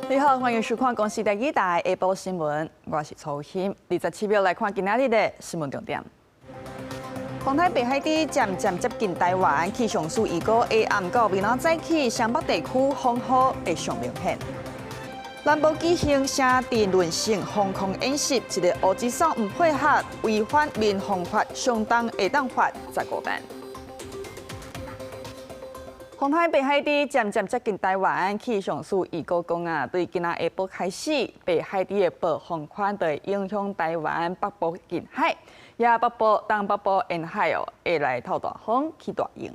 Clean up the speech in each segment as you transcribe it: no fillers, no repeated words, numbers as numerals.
你好，歡迎收看公視第2台下晡新聞，我是曹欣。27秒來看今仔日的新聞重點。風颱北海地漸漸接近台灣，氣象署預估下暗到明仔早起，湘北地區風雨會上明顯。南部舉行城鎮輪成防空演習，一個烏之爽唔配合，違反民防法，相當會當罰15萬。風颱北海地漸漸接近台灣，氣象署預估講對今仔下晡開始，北海地的暴風圈會影響台灣北部近海，也北部、東北部沿海會來透大風、起大鷹。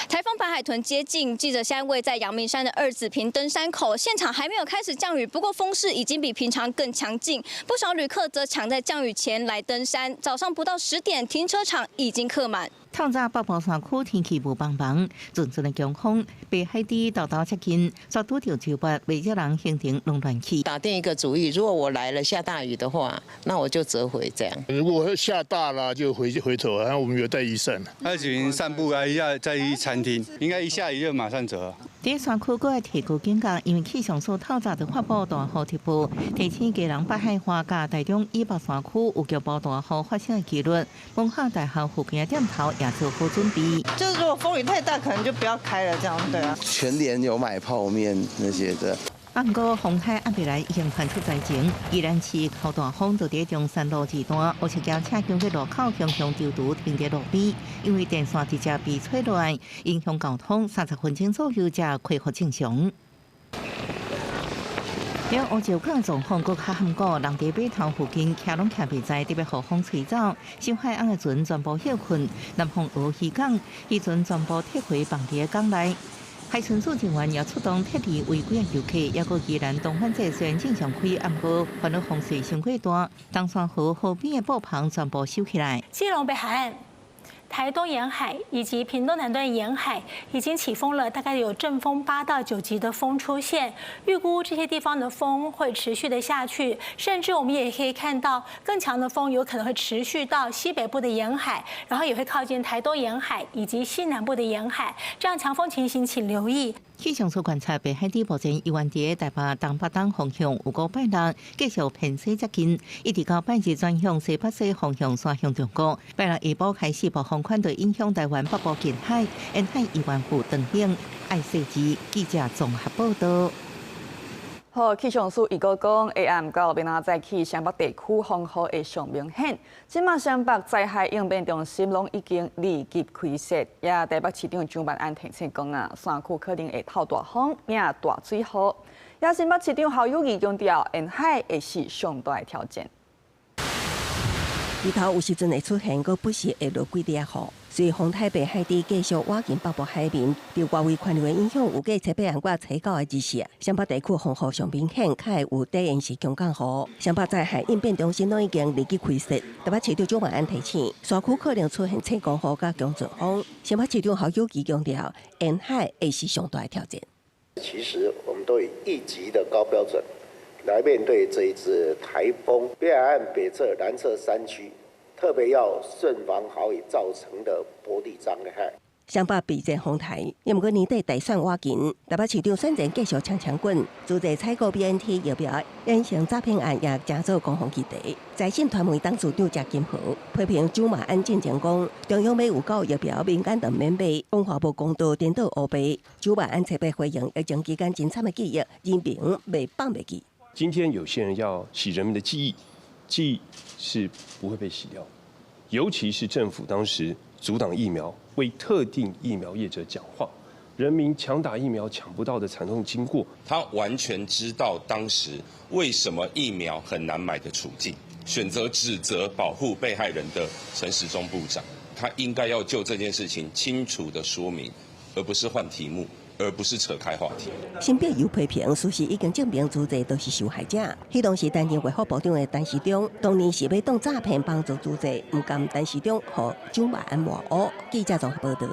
颱風白海豚接近，記者現在位在陽明山的二子坪登山口，現場還沒有開始降雨，不過風勢已經比平常更強勁，不少旅客則搶在降雨前來登山。早上不到10點，停車場已經客滿。透早北部山區天氣無幫幫，陣陣的強風，北海地道道接近，煞拄到周末，未少人形成農亂期。打定一個主意，如果我來了下大雨的話，那我就折回這樣。如果下大了就回頭，然後我們有帶雨傘。那只散步啊，一下再去餐廳，應該一下雨就馬上折。在山區閣要提高警覺，因為氣象署透早就發布大雨特報，提醒家人北海花甲台中以北山區有局部大雨發生的幾率。文化大學附近的店頭也做好準備。就是如果風雨太大，可能就不要開了，這樣對啊。全聯有買泡麵那些的。不過風颱暗晡來已經傳出災情，宜蘭市靠大風就在中山路2段烏石橋車經過路口向丟毒停在路邊，因為電線直接被吹亂，影響交通30分鐘左右才恢復正常。了烏石港狀況佫較坎坷，人在碼頭附近徛攏徛袂在，特別雨風吹走，新海岸的船全部歇困，南方鵝魚港漁船全部撤回放佇港內。海巡署人員也出動撤離違規遊客，也個宜蘭東番節雖然正常開，不過煩惱風勢傷過大，東山河河邊的布棚全部收起來。基隆北海岸、台東沿海以及屏東南端沿海已經起風了，大概有陣風8到9級的風出現，預估這些地方的風會持續的下去，甚至我們也可以看到更強的風有可能會持續到西北部的沿海，然後也會靠近台東沿海以及西南部的沿海，這樣強風情形請留意。氣象署觀察北海地目前依然在台北東北東方向，有個拜六繼續偏西接近，一直到拜日轉向西北西方向轉向中國。拜六下晡開始，暴風圈就影響台灣北部近海、沿海依然有斷影。愛細緻記者綜合報道。好，氣象署預估講，下暗到明仔早起，湘北地區風雨會上明顯。今麥湘北災害應變中心攏已經立即開設，也台北市長蔣萬安提醒講山區可能會透大風，也大水雨。也新北市長侯友宜強調，沿海會是上大的挑戰。日頭有時陣會出現，閣不時會落幾滴雨。隨風颱北海地繼續挖進北部海面，對外圍環流的影響有計七八萬到7、9個日時。湘北地區風雨上明顯，較會有低延時強降雨。湘北災害應變中心都已經立即開設。台北市長蔣萬安提醒，山區可能出現超強雨甲強陣風。新北市長侯友宜強調，沿海會是上大的挑戰。其實我們都以1級的高標準來面對這一支颱風。北海岸北側、南側山區，特別要慎防豪雨造成的坡地障礙。湘北避災風颱，也毋過年底大選挖緊，台北市長選前繼續搶滾，主持採購 BNT 疫苗，隱形詐騙案也正做攻防議題。財信傳媒董事長謝金河批評蔣萬安進前講，中央要有夠疫苗，民間就免買，文化部公道顛倒烏白。蔣萬安特別回應疫情期間真慘的記憶，人民袂放袂記。今天有些人要洗人們的記憶，記憶是不會被洗掉，尤其是政府當時阻擋疫苗，為特定疫苗業者講話，人民搶打疫苗搶不到的慘痛經過。他完全知道當時為什麼疫苗很難買的處境，選擇指責保護被害人的陳時中部長，他應該要就這件事情清楚的說明，而不是換題目，而不是扯開話題。新北有批評，事實已經證明主罪都是受害者。迄當時擔任衛福部長的陳時中，當年是要當詐騙幫助主罪，唔甘陳時中和蔣萬安抹黑。記者綜合報道。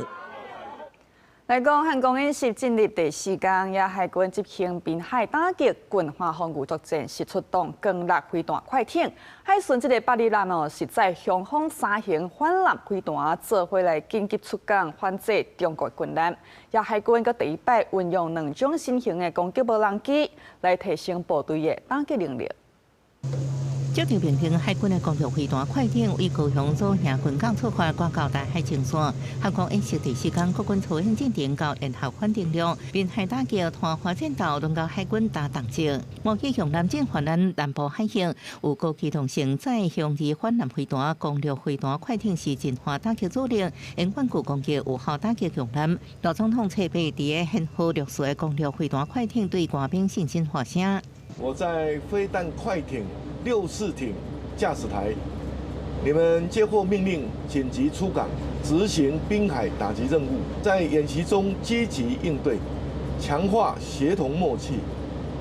來講，漢光演習進入第4天，也海軍執行濱海打擊軍化防禦作戰，是出動更力飛彈快艇。海巡這個8日南是在雄風3型反艦飛彈做伙來緊急出港反制中國軍艦。也海軍閣第一擺運用2種新型的攻擊無人機，來提升部隊的打擊能力。接到平定海軍的攻擊飛彈快艇為高雄左營軍港出發，掛到大海前線。漢光演習第4天，國軍操演進程到沿海反定量，濱海打擊團華艦島輪到海軍打動擊。模擬向南進發咱南部海峽，有高機動性載雄2反艦飛彈、攻擊飛彈快艇是進化打擊主力，沿岸固攻擊有效打擊向南。老總統蔡備佇個獻花綠樹的攻擊飛彈快艇對官兵信心發聲。我在飛彈快艇64艇駕駛台，你們接獲命令，緊急出港執行濱海打擊任務，在演習中積極應對，強化協同默契，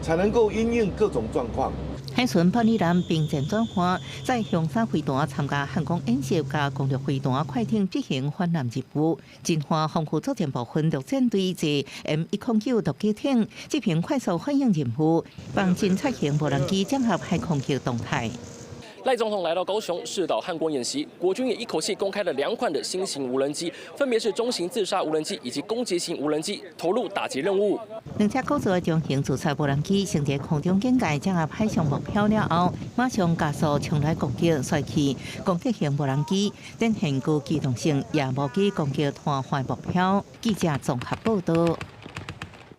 才能夠因應各種狀況。海巡8日南兵戰轉換，在雄3飛彈參加漢光演習加攻擊飛彈快艇執行反艦任務，進化防禦作戰部分陸戰隊至 M109 突擊艇執行快速反應任務，幫偵察型無人機掌握海空域動態。賴總統來到高雄視導漢光演習，國軍也一口氣公開了2款的新型無人機，分別是中型自殺無人機以及攻擊型無人機，投入打擊任務。2隻構造的中型自殺無人機，乘在空中境界掌握海上目標了後，馬上加速衝來攻擊帥氣攻擊型無人機，展現具機動性，也無機攻擊團壞目標。記者綜合報道。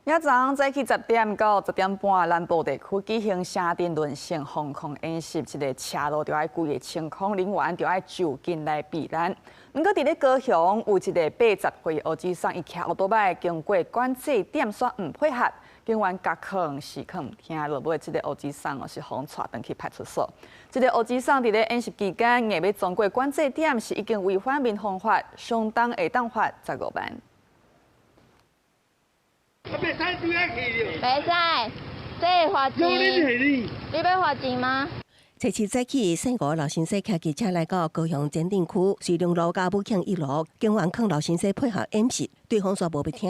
明早上早起10點到10點半，南部地區舉行城鎮輪性防空演習，這個車路就愛規個清空，人員就愛就近來避難。不過，佇咧高雄有一個80歲歐吉桑，伊騎奧多擺經過管制點，煞唔配合，警員甲控是唔聽落尾，這個歐吉桑是互帶轉去派出所。這個歐吉桑佇咧演習期間，硬要衝過管制點，是已經違反民防法，相當會當罰15萬。袂使，這個罰錢。你要罰錢嗎？初七早起，姓吳老先生騎機車來到高雄前鎮區水龍路甲武強1路，警員勸老先生配合演習，對方煞無要聽。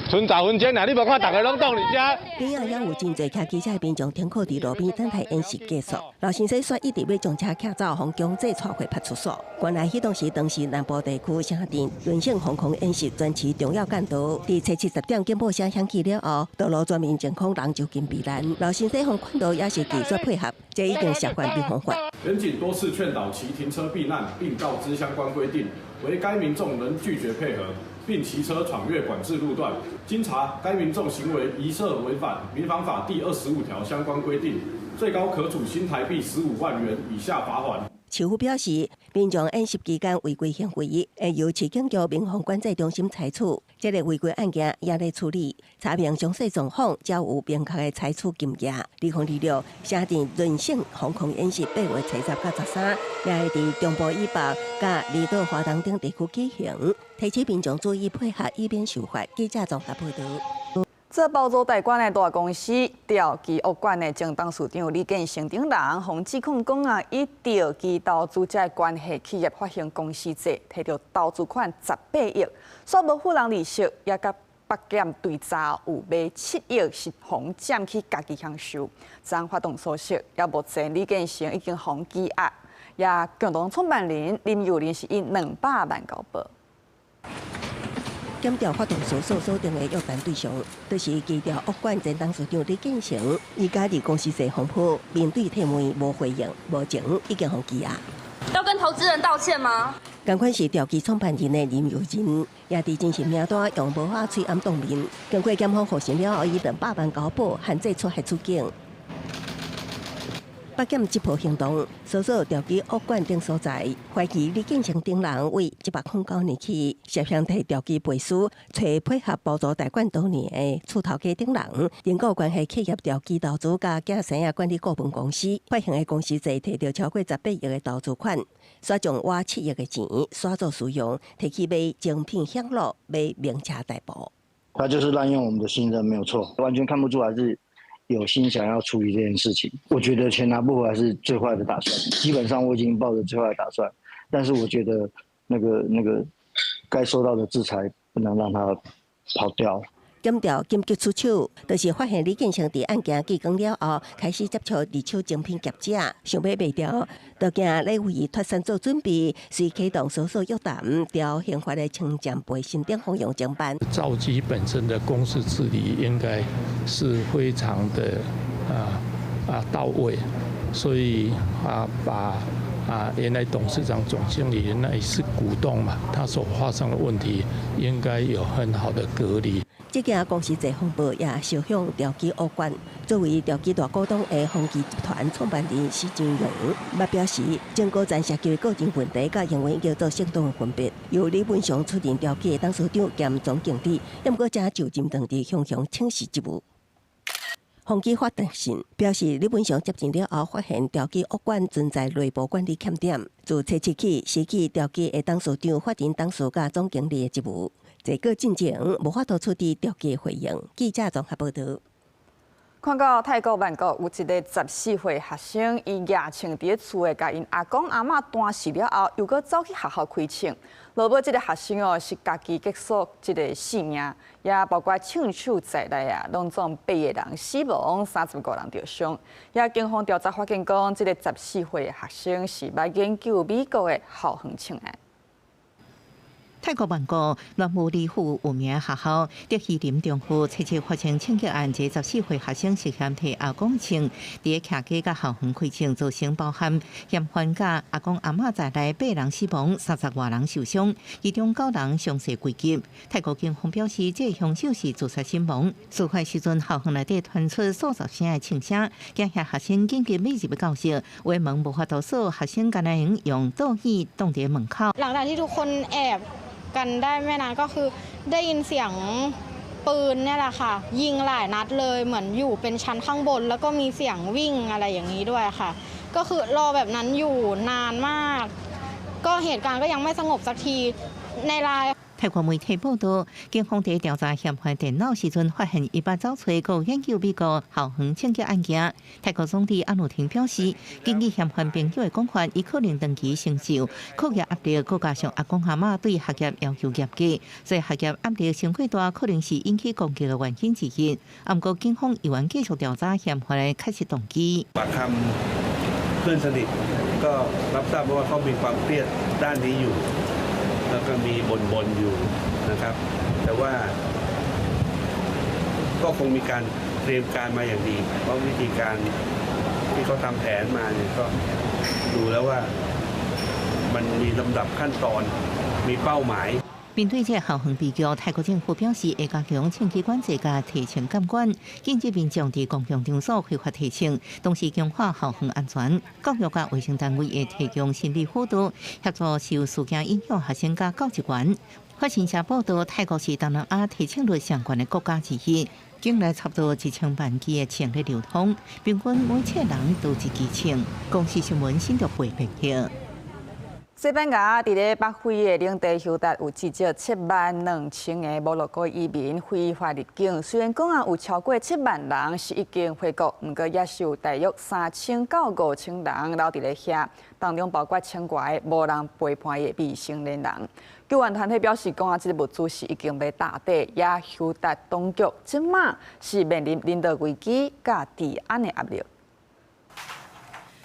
剩10分鐘啊！你無看大家攏擋你遮。邊仔也有真濟騎機車的民眾停靠佇路邊等待演習結束。老先生說一直要將車騎走，從強制帶回派出所。原來迄當時南部地區城鎮輪性防空演習專區重要幹道，佇初七10點警報聲響起了後，道路全面淨空，人就近避難。老先生向勸導也是拒絕配合，這已經觸犯民防法。員警多次勸導其停車避難，並告知相關規定，唯該民眾仍拒絕配合，並騎車闖越管制路段。經查，該民眾行為疑涉違反民防法第25條相關規定，最高可處新台幣15萬元以下罰鍰。市府表示，民眾演習期間違規行為，會由市警局民防管制中心採取。這個違規案件也在處理，查明詳細狀況，才有明確的採取金額。2026城鎮輪性防空演習8月70到13，也會在中部以北、甲離島華東等地區舉行，提醒民眾注意配合，以免受罰。記者綜合報道。做包租代管的大公司調期惡管的前董事長李建成等人，互指控講以調期投資者關係企業發行公司罪，摕到投資款18億，所無付人利息，也甲北檢對查有賣7億是互佔去家己享受。昨發動消息，也目前李建成已經互羈押，也共同創辦人林佑林是以200萬交保。檢調發動搜索鎖定的約談對象，就是基調惡管前董事長李建成，伊家己公司債風波，面對提問無回應，目前已經互羈押。要跟投資人道歉嗎？同款是調期創辦人的林佑仁，也佇真實名單用無法催暗當面，經過檢方核實了後，以200萬交保，限制出海出境。北檢這波行動，搜索調期惡管等所在，懷疑李建成等人為109年起涉嫌替調期背書，找配合包租代管多年的厝頭家等人，因果關係企業調期投資甲假生涯管理股份公司發行的公司債，摕到超過18億的投資款，煞將挖7億的錢刷做使用，提去買精品享樂，買名車代步。他就是濫用我們的信任，沒有錯，完全看不出來是有心想要處理這件事情。我覺得錢拿不回來是最壞的打算，基本上我已經抱着最壞的打算。但是我覺得那個該受到的制裁不能讓他跑掉。檢調緊急出手，就是發現李建成佇案件記講了後，開始接觸二手精品業者，想要賣掉，就驚咧為脫產做準備，遂啟動搜索約談，調刑法的清鑑陪審等方向偵辦。兆基本身的公司治理應該是非常的到位，所以把原來董事長、總經理原來是股東嘛，他所發生的問題應該有很好的隔離。這件公司財風暴也燒向調基惡貫。作為調基大股東的宏基集團創辦人施金榮，捌表示，經過殘社區個人問題，甲營運已經做適當的分別。由李文雄出任調基的董事長兼總經理，也毋過正就任當地向請示職務。宏基發電信表示，李文雄接任了後，發現調基惡貫存在內部管理欠點，自初期起辭去調基的董事長、法人董事甲總經理的職務。這個進程無法度處理調基回應。記者綜合報道。看到泰國曼谷有一個14歲學生，伊夜青佇厝誒，甲因阿公阿嬤斷食了後，又閣走去學校開槍。落尾，這個學生哦是家己結束這個性命，也包括親屬在內啊，攏總8個人死亡，35個人受傷。也警方調查發現講，這個14歲誒學生是來研究美國誒校園槍案。泰國曼谷樂姆里府有名學校德希林中學初次發生槍擊案，這14歲學生涉嫌替阿公槍，佇個徛家甲校園開槍，造成包含嫌犯甲阿公阿嬤在內8人死亡，30多人受傷，其中9人傷勢危急。泰國警方表示，這兇手是自殺身亡。事發時陣，校園內底傳出數十聲的槍聲，驚嚇學生緊急湧入教室，圍門無法度鎖，學生間人用刀椅擋在門口。หลังจากที่ทุกคนแอบกันได้ไม่นานก็คือได้ยินเสียงปืนเนี่ยแหละค่ะยิงหลายนัดเลยเหมือนอยู่เป็นชั้นข้างบนแล้วก็มีเสียงวิ่งอะไรอย่างนี้ด้วยค่ะก็คือรอแบบนั้นอยู่นานมากก็เหตุการณ์ก็ยังไม่สงบสักทีในไลน์泰國媒體報道，警方在調查嫌犯電腦時陣，發現伊捌走出個研究美國校園槍擊案件。泰國總理安努廷表示，根據嫌犯朋友的講法，伊可能長期承受課業壓力，再加上阿公阿嬤對學業要求嚴格，所以學業壓力傷過大，可能是引起攻擊的原因之一。不過，警方依然繼續調查嫌犯的確實動機。ปากคำเพื่อนสนิทก็รับทราบว่าเขามีความเครียดด้านนี้อยู่แล้วก็มีบ่นอยู่นะครับแต่ว่าก็คงมีการเตรียมการมาอย่างดีเพราะวิธีการที่เขาทำแผนมาเนี่ยก็ดูแล้วว่ามันมีลำดับขั้นตอนมีเป้าหมาย面對這校園悲劇，泰國政府表示會加強槍擊管制甲提槍監管，禁止民眾佇公共場所非法提槍，同時強化校園安全。教育甲衛生單位會提供心理輔導，協助受事件影響學生甲教職員。法新社報道，泰國是東南亞提槍率上懸的國家之一，境內差不多1000萬支的槍在流通，平均每7人都一支槍。公視新聞新竹會報道。西班牙佇咧北非的領地休達有至少72000個摩洛哥移民非法入境，雖然講有超過7萬人是已經回國，不過也是有大約3000到5000人留佇咧遐，當中包括1000多個無人陪伴的未成年人。救援團體表示講這個物資是已經被打底，也休達當局即馬是面臨人道危機甲治安的壓力。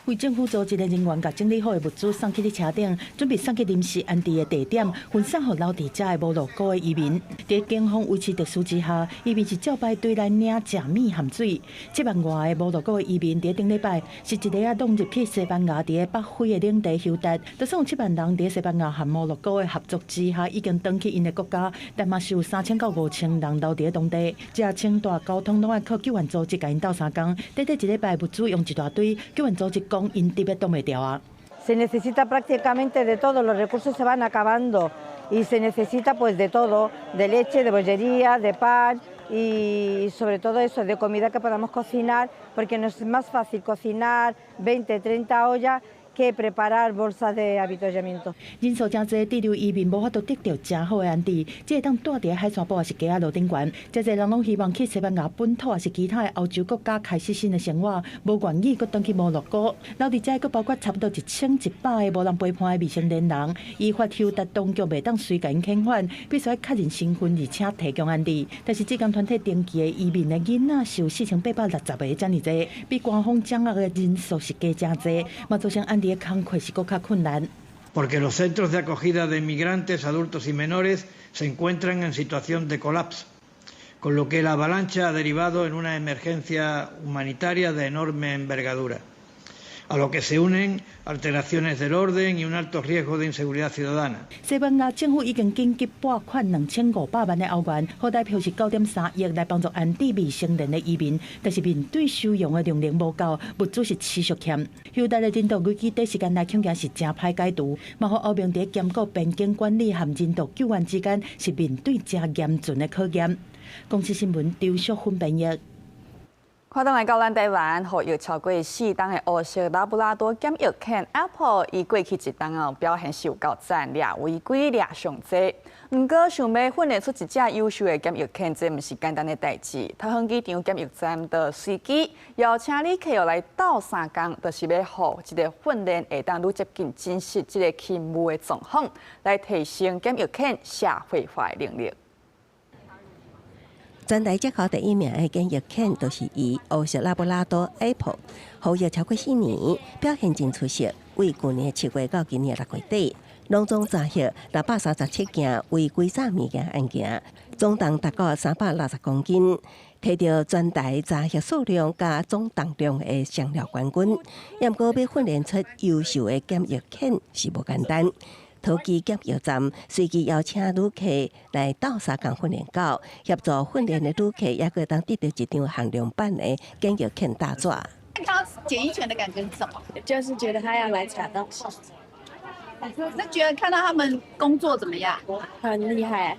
為政府組織的人員甲整理好的物資送去啲車頂，準備送去臨時安置的地點，分散予留佇遮的摩洛哥的移民。在警方維持特殊之下，移民是照排隊來領食米含水。7萬外的摩洛哥的移民在頂禮拜是一個弄入去西班牙在北非的領地休達，就算有7萬人在西班牙和摩洛哥的合作之下，已經轉去因的國家，但嘛是有3000到5000人留佇當地。這清大交通攏要靠救援組織甲因鬥相共，短短一禮拜物資用一大堆，救援組織講因特別擋袂掉啊。Se necesita prácticamente de todo, los recursos se van acabando y se necesita pues de todo, de leche, de bollería, de pan y sobre todo eso, de comida que podamos cocinar, porque nos es más fácil cocinar 20, 30 ollas que preparar bolsas de avituallamiento。人數真濟，滯留移民無法度得到真好的安置，即會當住佇海山堡也是家仔路頂懸。真濟人攏希望去西班牙本土，也是其他的歐洲國家開始新的生活，無願意擱轉去摩洛哥。留佇遮，擱包括差不多1100個無人陪伴的未成年人，依法抽達當局袂當隨甲因遣返，必須要確認身份，而且提供安置。但是志工團體登記的移民的囡仔數4860個，遮爾濟，比官方掌握的人數是加真濟，嘛造成安置的工作是更加困難。Porque los centros de acogida de migrantes, adultos y menores se encuentran en situación de colapso, con lo que la avalancha ha derivado en una emergencia humanitaria de enorme envergadura, a lo que se unen alteraciones del orden y un alto riesgo de inseguridad ciudadana。西班牙政府已經緊急撥款2500萬的歐元，好代表是9.3億來幫助安置未成年的移民，但是面對收容的量能無夠，物資是持續欠。優待的人道危機短時間內恐驚是真歹解除，嘛互歐盟在兼顧邊境管理和人道救援之間是面對真嚴峻的考驗。公司新聞周淑芬編譯。看到來到咱台灣，活躍超過4檔的黑色拉布拉多檢疫犬 Apple， 伊過去一檔表現是有夠讚，掠違規掠上濟。不過想要訓練出一隻優秀的檢疫犬，這不是簡單的代誌。桃園機場檢疫站的司機邀請旅客來鬥3工，就是要互一個訓練會當愈接近真實這個勤務的狀況，來提升檢疫犬社會化的能力。全台接考第1名的檢疫犬，就是以黑色拉布拉多 Apple， 活躍超過4年，表現真出色。為去年7月到今年6月底，攏總查獲637件違規詐物件案件，總重達到360公斤，摕到全台查獲數量加總重量的雙料冠軍。不過要訓練出優秀的檢疫犬是無簡單。桃機檢疫站隨機邀請旅客來鬥3工訓練狗，協助訓練的旅客也可以當得到一張限量版的檢疫犬大紙。看到檢疫犬的感覺是什麼？就是覺得他要來搶東西。那覺得看到他們工作怎麼樣？很厲害，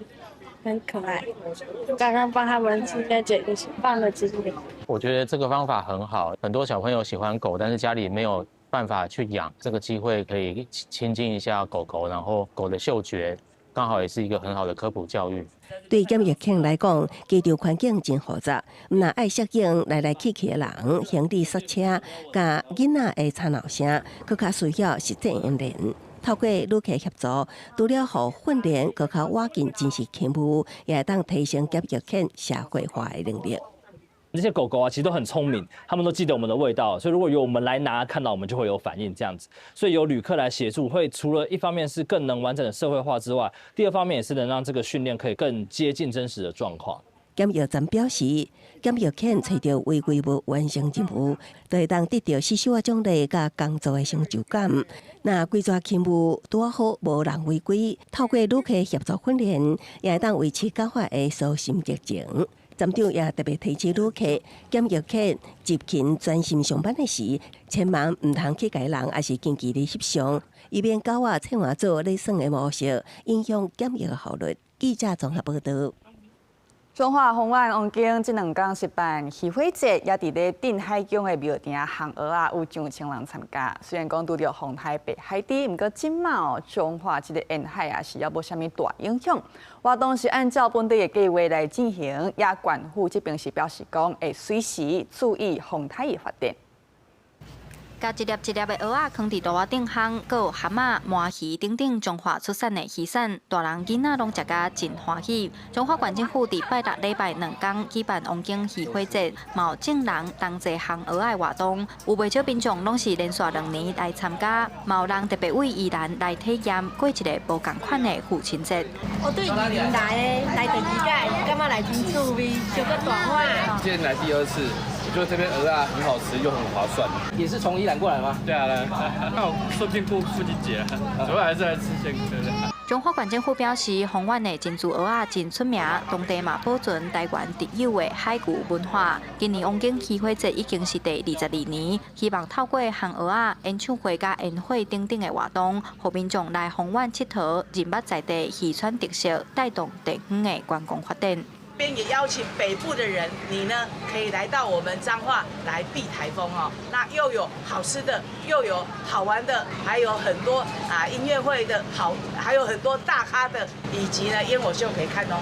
很可愛。剛剛幫他們今天剪一些放了幾點。我覺得這個方法很好，很多小朋友喜歡狗，但是家裡沒有辦法去養，這個機會可以親近一下狗狗，然後狗的嗅覺，剛好也是一個很好的科普教育。對檢疫犬來講，機場環境真複雜，那愛適應來去的人、行李塞車、加囡仔的吵鬧聲，更加需要實戰演練。透過旅客協助，除了互訓練，更加挖進真實勤務，也會當提升檢疫犬社會化的能力。這些狗狗啊，其實都很聰明，它們都記得我們的味道，所以如果有我們來拿，看到我們就會有反應這樣子。所以有旅客來協助，會除了一方面是更能完整的社會化之外，第二方面也是能讓這個訓練可以更接近真實的狀況。檢疫站表示，檢疫犬找到違規物完成任務，就會當得到小小的獎勵甲工作的成就感。那規則勤務拄好無人違規，透過旅客協助訓練，也會當維持教法的初心熱情。站長也特別提醒旅客，檢疫犬執勤專心上班的時，千萬唔通去甲人，還是近距離翕相，以免狗仔趁換做咧耍的模式，影響檢疫的效率。記者綜合報道。中華紅灣王經這2天舉辦漁會節，也佇咧鎮海宮的廟埕烘蚵仔有上千人參加。雖然講拄着風台北海底，不過今麥中華這個沿海也是也無啥物大影響。活動是按照本地的計劃來進行，也縣府這邊是表示講會隨時注意風台的發展。甲一粒一粒的蚵仔放佇大碗頂烘，閣有蛤蟆、鰻魚等等中華出產的魚產，大人囡仔攏食甲真歡喜。中華縣政府佇拜六禮拜2天舉辦王經漁會節，嘛有眾人同齊烘蚵仔活動，有不少民眾攏是連續2年來參加，嘛有人特別為宜蘭來體驗過一個無同款的父親節。我對宜蘭來第2屆，感覺來真趣味，小個大碗。今天來第2次。我覺得這邊蚵仔很好吃又很划算，也是從宜蘭過來嗎？對啊，那我順便過父親節，主要還是來吃鮮蚵的。中華縣政府表示，紅灣的珍珠蚵仔真出名，當地嘛保存台灣特有的海漁文化。今年王經漁會節已經是第22年，希望透過烘蚵仔、演唱會、加宴會等等的活動，讓民眾來紅灣佚佗，認捌在地漁村特色，帶動地方的觀光發展。邊也邀請北部的人，你呢可以來到我們彰化來避台風哦。那又有好吃的，又有好玩的，還有很多音樂會的還有很多大咖的，以及呢煙火秀可以看哦。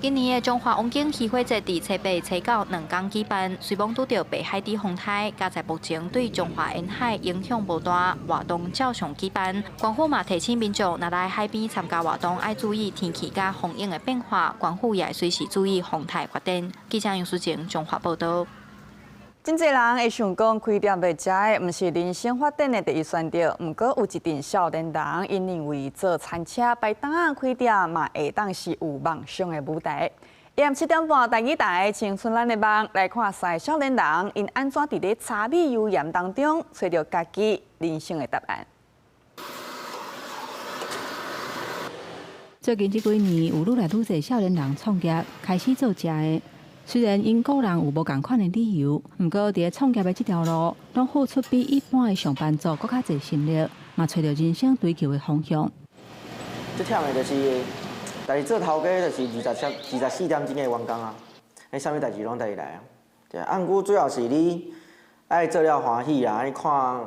今年的中華灣景漁會節佇初8、初9兩天舉辦，雖望拄到北海地風颱，加在目前對中華沿海影響無大，活動照常舉辦。官府嘛提醒民眾，若來海邊參加活動，愛注意天氣甲風影的變化，官府也隨時注意風台發展。記者楊淑靜中華報道。真濟人會想講開店要食的，唔是人生發展的第一選擇。不過有一陣少年人因認為做餐車擺檔啊開店嘛會當是有夢想的舞台。下午7點半，台語台青春咱的夢來看3個少年人因安怎佇咧柴米油鹽當中找到家己人生的答案。最近這幾年，有愈來愈多少年人創業，開始做食的。雖然因個人有無同款的理由，不過在創業的這條路，攏付出比一般的上班族更較濟心力，嘛找到人生追求的方向。最忝的就是，但是做頭家就是24點鐘的員工啊，你啥物代志攏帶來啊。對，按估主要是你愛做了歡喜啊，你看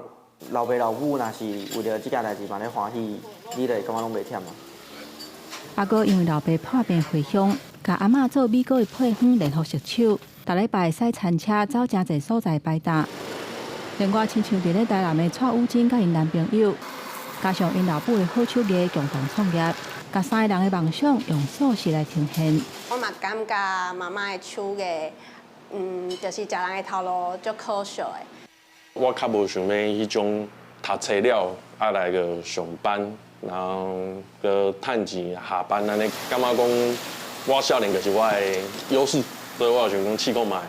老爸老母若是為了這件代志嘛咧歡喜，你就感覺攏袂忝啊。阿哥因為老爸破病回鄉，甲阿嬷做美國的配方聯合熟手，逐禮拜駛餐車走真濟所在擺檔。另外，親像佇咧台南的蔡武珍甲因男朋友，加上因老母的好手藝，共同創業，甲3個人的夢想用素食來呈現。我嘛感覺媽媽的手藝，就是食人的頭路足可惜的。我較無想要迄種讀冊了啊來個上班。然後個趁錢下班安尼，感覺講我少年就是我的優勢，所以我想講試過賣。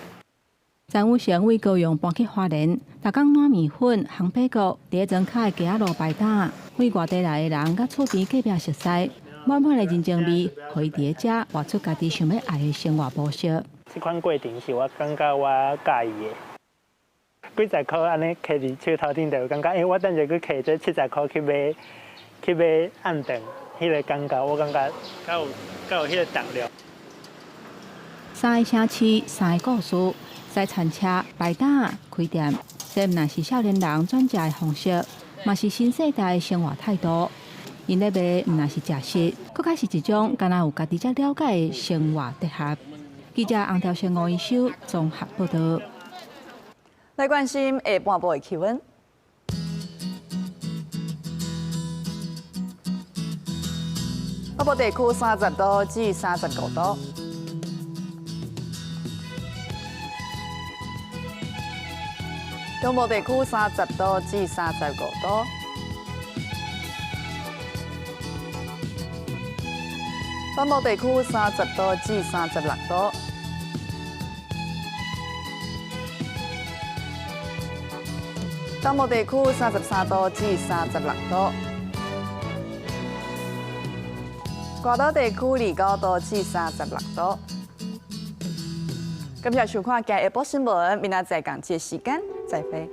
詹武成為高雄搬去花蓮，逐工糯米粉、烘焙糕，佇個莊腳的街仔路擺檔，為外地來的人甲厝邊隔壁熟悉，滿滿的人情味，互伊佇個遮活出家己想要愛的生活模式。這款過程是我感覺我介意的，幾十塊安尼摕佇手頭頂，就感覺我等下去摕這70塊去買。去買暗頓，迄個感覺，我感覺較有迄個動力。3個城市，3個故事，駛餐車、擺檔、開店，這毋但是少年人轉食的方式，嘛是新世代的生活態度。因咧賣毋但是食食，佫較是一種敢若有家己才了解的生活哲學。記者洪條生、吳一修綜合報道。來關心下半部的氣溫。北部地區30度至35度，中部地區30度至35度，東部地區30度至36度，東部地區33度至36度。關島地區29度至36度。感謝收看今日的播新聞，明仔載同一時間再會。